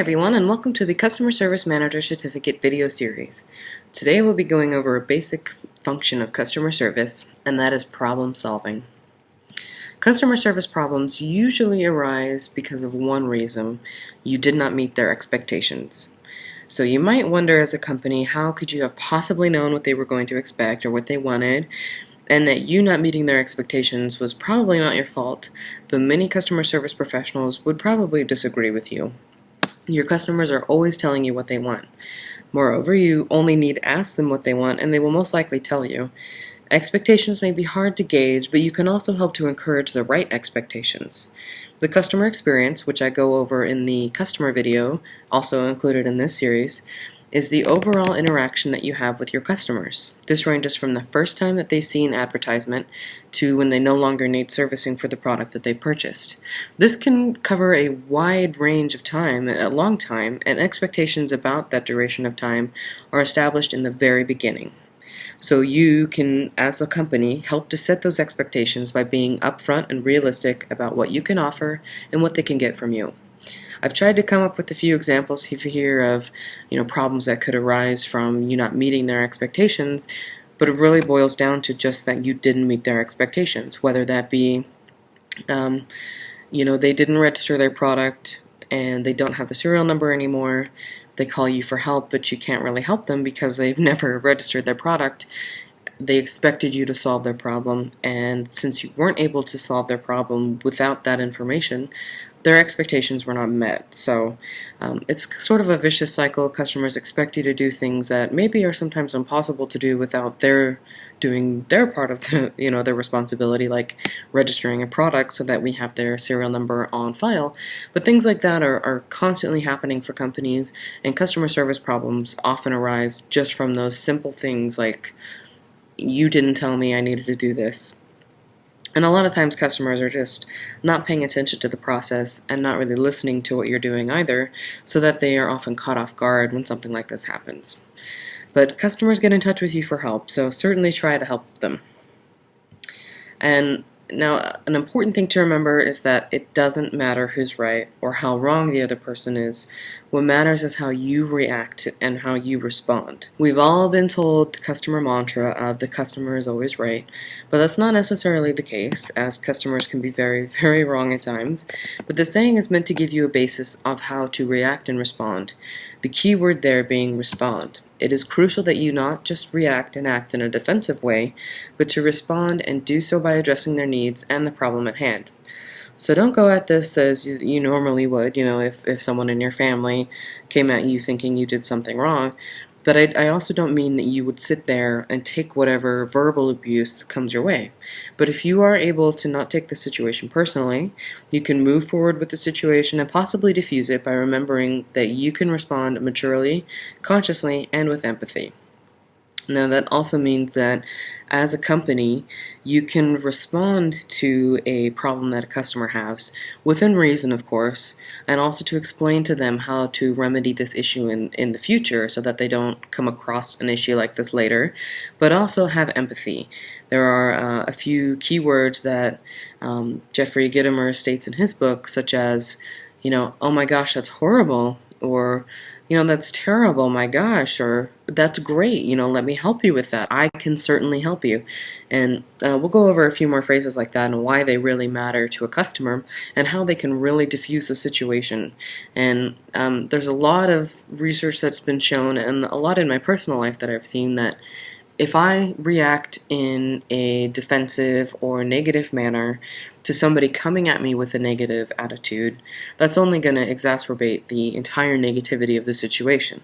everyone, and welcome to the Customer Service Manager Certificate video series. Today we'll be going over a basic function of customer service, and that is problem solving. Customer service problems usually arise because of one reason: you did not meet their expectations. So you might wonder, as a company, how could you have possibly known what they were going to expect or what they wanted, and that you not meeting their expectations was probably not your fault, but many customer service professionals would probably disagree with you. Your customers are always telling you what they want. Moreover, you only need to ask them what they want, and they will most likely tell you. Expectations may be hard to gauge, but you can also help to encourage the right expectations. The customer experience, which I go over in the customer video, also included in this series, is the overall interaction that you have with your customers. This ranges from the first time that they see an advertisement to when they no longer need servicing for the product that they purchased. This can cover a wide range of time, a long time, and expectations about that duration of time are established in the very beginning. So you can, as a company, help to set those expectations by being upfront and realistic about what you can offer and what they can get from you. I've tried to come up with a few examples here of problems that could arise from you not meeting their expectations, but it really boils down to just that you didn't meet their expectations, whether that be they didn't register their product and they don't have the serial number anymore. They call you for help, but you can't really help them because they've never registered their product. They expected you to solve their problem, and since you weren't able to solve their problem without that information, their expectations were not met. So it's sort of a vicious cycle. Customers expect you to do things that maybe are sometimes impossible to do without their doing their part of their responsibility, like registering a product so that we have their serial number on file. But things like that are constantly happening for companies, and customer service problems often arise just from those simple things like, you didn't tell me I needed to do this. And a lot of times customers are just not paying attention to the process and not really listening to what you're doing either, so that they are often caught off guard when something like this happens. But customers get in touch with you for help, so certainly try to help them. And now, an important thing to remember is that it doesn't matter who's right or how wrong the other person is. What matters is how you react and how you respond. We've all been told the customer mantra of the customer is always right, but that's not necessarily the case, as customers can be very, very wrong at times. But the saying is meant to give you a basis of how to react and respond. The key word there being respond. It is crucial that you not just react and act in a defensive way, but to respond and do so by addressing their needs and the problem at hand. So don't go at this as you normally would, if someone in your family came at you thinking you did something wrong. But I also don't mean that you would sit there and take whatever verbal abuse comes your way. But if you are able to not take the situation personally, you can move forward with the situation and possibly diffuse it by remembering that you can respond maturely, consciously, and with empathy. Now, that also means that as a company, you can respond to a problem that a customer has, within reason, of course, and also to explain to them how to remedy this issue in the future so that they don't come across an issue like this later, but also have empathy. There are a few keywords that Jeffrey Gitomer states in his book, such as, oh my gosh, that's horrible, or that's terrible, my gosh, or that's great, let me help you with that. I can certainly help you. And we'll go over a few more phrases like that and why they really matter to a customer and how they can really diffuse the situation. And there's a lot of research that's been shown, and a lot in my personal life that I've seen, that if I react in a defensive or negative manner to somebody coming at me with a negative attitude, that's only going to exacerbate the entire negativity of the situation.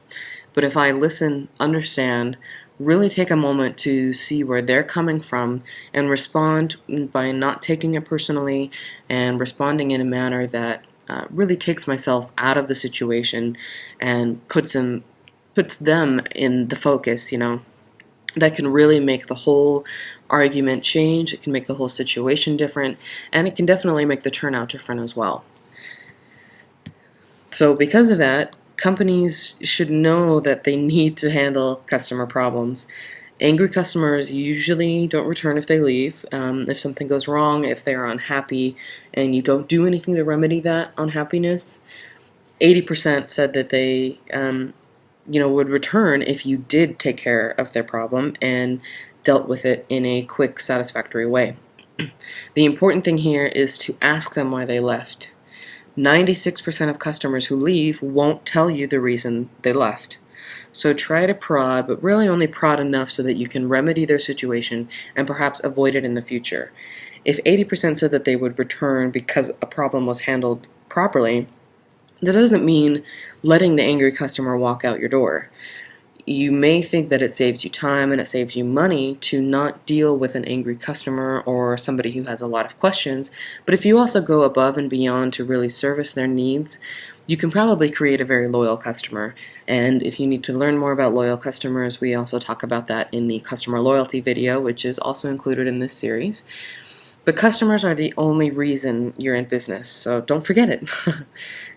But if I listen, understand, really take a moment to see where they're coming from and respond by not taking it personally and responding in a manner that really takes myself out of the situation and puts them in the focus, that can really make the whole argument change. It can make the whole situation different, and it can definitely make the turnout different as well. So because of that, companies should know that they need to handle customer problems. Angry customers usually don't return if they leave. If something goes wrong, if they're unhappy, and you don't do anything to remedy that unhappiness, 80% said that they would return if you did take care of their problem and dealt with it in a quick, satisfactory way. The important thing here is to ask them why they left. 96% of customers who leave won't tell you the reason they left. So try to prod, but really only prod enough so that you can remedy their situation and perhaps avoid it in the future. If 80% said that they would return because a problem was handled properly, that doesn't mean letting the angry customer walk out your door. You may think that it saves you time and it saves you money to not deal with an angry customer or somebody who has a lot of questions, but if you also go above and beyond to really service their needs, you can probably create a very loyal customer. And if you need to learn more about loyal customers, we also talk about that in the customer loyalty video, which is also included in this series. But customers are the only reason you're in business, so don't forget it.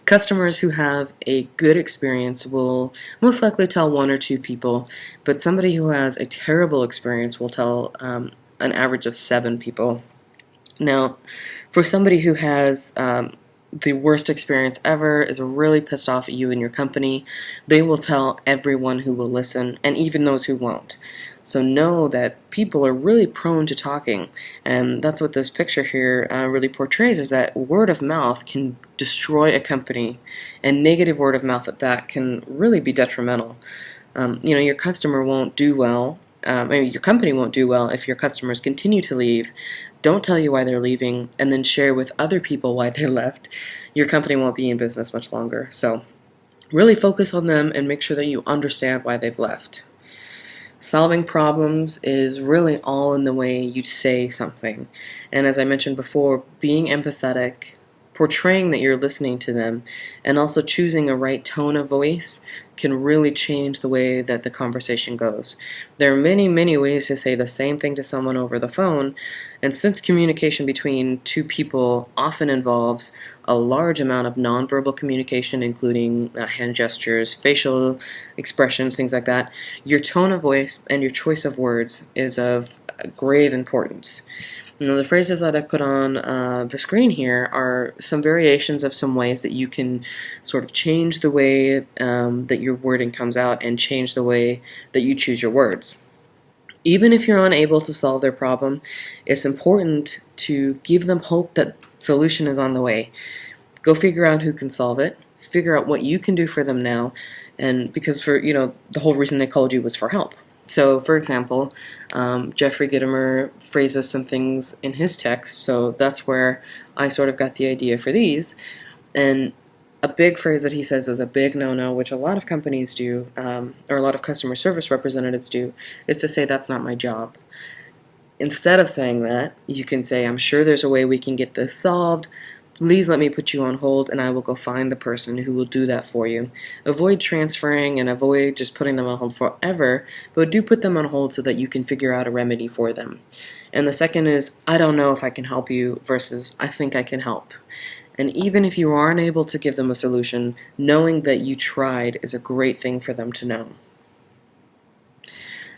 Customers who have a good experience will most likely tell 1 or 2 people, but somebody who has a terrible experience will tell an average of 7 people. Now, for somebody who has the worst experience ever, is really pissed off at you and your company, they will tell everyone who will listen, and even those who won't. So know that people are really prone to talking, and that's what this picture here really portrays, is that word of mouth can destroy a company, and negative word of mouth at that can really be detrimental. Your customer won't do well, your company won't do well if your customers continue to leave, don't tell you why they're leaving, and then share with other people why they left. Your company won't be in business much longer. So really focus on them and make sure that you understand why they've left. Solving problems is really all in the way you say something. And as I mentioned before, being empathetic, portraying that you're listening to them, and also choosing a right tone of voice can really change the way that the conversation goes. There are many, many ways to say the same thing to someone over the phone, and since communication between 2 people often involves a large amount of nonverbal communication, including hand gestures, facial expressions, things like that, your tone of voice and your choice of words is of grave importance. Now, the phrases that I put on the screen here are some variations of some ways that you can sort of change the way that your wording comes out and change the way that you choose your words. Even if you're unable to solve their problem, it's important to give them hope that solution is on the way. Go figure out who can solve it, figure out what you can do for them now, and because the whole reason they called you was for help. So, for example, Jeffrey Gitomer phrases some things in his text, so that's where I sort of got the idea for these. And a big phrase that he says is a big no-no, which a lot of companies do, or a lot of customer service representatives do, is to say, that's not my job. Instead of saying that, you can say, I'm sure there's a way we can get this solved. Please let me put you on hold and I will go find the person who will do that for you. Avoid transferring and avoid just putting them on hold forever, but do put them on hold so that you can figure out a remedy for them. And the second is, I don't know if I can help you versus I think I can help. And even if you aren't able to give them a solution, knowing that you tried is a great thing for them to know.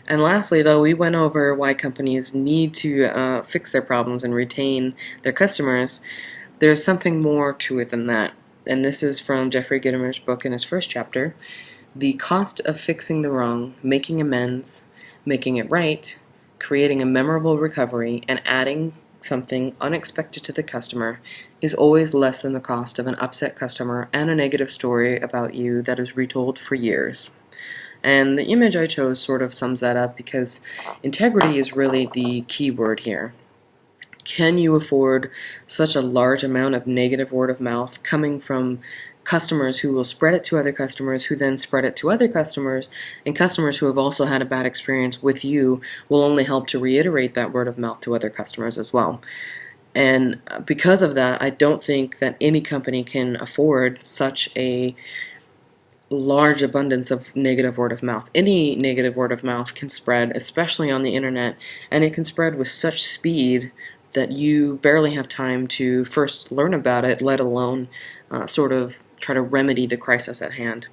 And lastly, though, we went over why companies need to fix their problems and retain their customers. There's something more to it than that, and this is from Jeffrey Gitomer's book in his first chapter. The cost of fixing the wrong, making amends, making it right, creating a memorable recovery, and adding something unexpected to the customer is always less than the cost of an upset customer and a negative story about you that is retold for years. And the image I chose sort of sums that up because integrity is really the key word here. Can you afford such a large amount of negative word of mouth coming from customers who will spread it to other customers, who then spread it to other customers, and customers who have also had a bad experience with you will only help to reiterate that word of mouth to other customers as well. And because of that, I don't think that any company can afford such a large abundance of negative word of mouth. Any negative word of mouth can spread, especially on the internet, and it can spread with such speed that you barely have time to first learn about it, let alone sort of try to remedy the crisis at hand.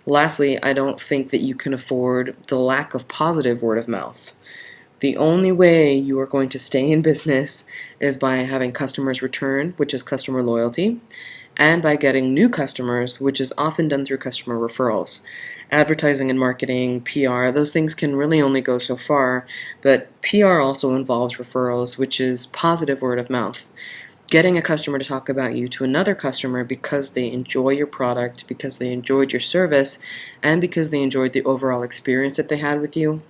Lastly, I don't think that you can afford the lack of positive word of mouth. The only way you are going to stay in business is by having customers return, which is customer loyalty, and by getting new customers, which is often done through customer referrals. Advertising and marketing, PR, those things can really only go so far, but PR also involves referrals, which is positive word of mouth. Getting a customer to talk about you to another customer because they enjoy your product, because they enjoyed your service, and because they enjoyed the overall experience that they had with you.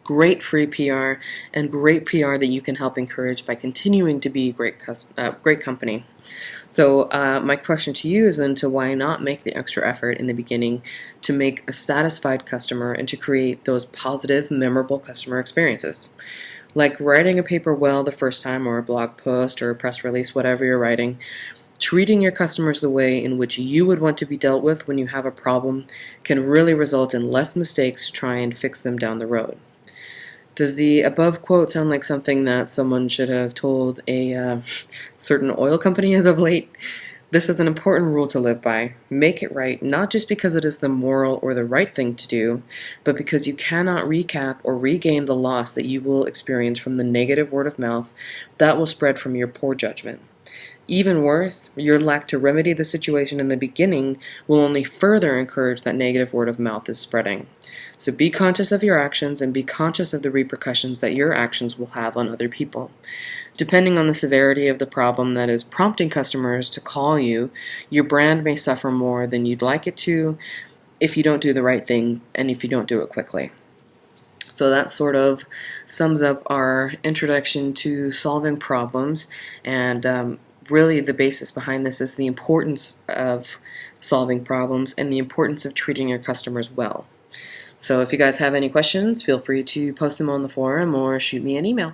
Great free PR, and great PR that you can help encourage by continuing to be a great company. So my question to you is then to why not make the extra effort in the beginning to make a satisfied customer and to create those positive, memorable customer experiences. Like writing a paper well the first time, or a blog post or a press release, whatever you're writing, treating your customers the way in which you would want to be dealt with when you have a problem can really result in less mistakes to try and fix them down the road. Does the above quote sound like something that someone should have told a certain oil company as of late? This is an important rule to live by. Make it right, not just because it is the moral or the right thing to do, but because you cannot recap or regain the loss that you will experience from the negative word of mouth that will spread from your poor judgment. Even worse, your lack to remedy the situation in the beginning will only further encourage that negative word of mouth is spreading. So be conscious of your actions and be conscious of the repercussions that your actions will have on other people. Depending on the severity of the problem that is prompting customers to call you, your brand may suffer more than you'd like it to if you don't do the right thing and if you don't do it quickly. So that sort of sums up our introduction to solving problems, and really the basis behind this is the importance of solving problems and the importance of treating your customers well. So if you guys have any questions, feel free to post them on the forum or shoot me an email.